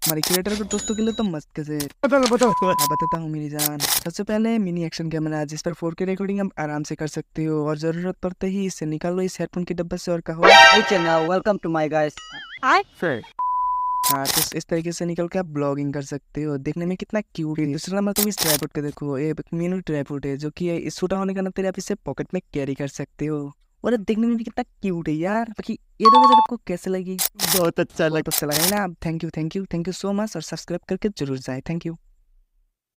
हमारे क्रिएटर के दोस्तों के लिए तो मस्त कैसे बताओ बताओ। मैं बताता हूँ मेरी जान। सबसे पहले मिनी एक्शन कैमरा, जिस पर 4K रिकॉर्डिंग हम आराम से कर सकते हो, और जरूरत पड़ते ही इसे निकाल लो इस हेडफोन के डब्बे से और कहो Hey channel, welcome to my guys. हाँ। तो इस तरीके से निकल के आप ब्लॉगिंग कर सकते हो। देखने में कितना क्यूट है। दूसरा नंबर तुम इस ट्राइपॉड के देखो, ये मिनी ट्राइपॉड है जो कि इस छोटा होने का नाते आप इसे पॉकेट में कैरी कर सकते हो, और ये देखने में भी कितना क्यूट है यार। बाकी ये दो वजह आपको कैसे लगी? बहुत अच्छा लगा। बहुत अच्छा लगा है ना। थैंक यू सो मच, और सब्सक्राइब करके जरूर जाए। Thank you.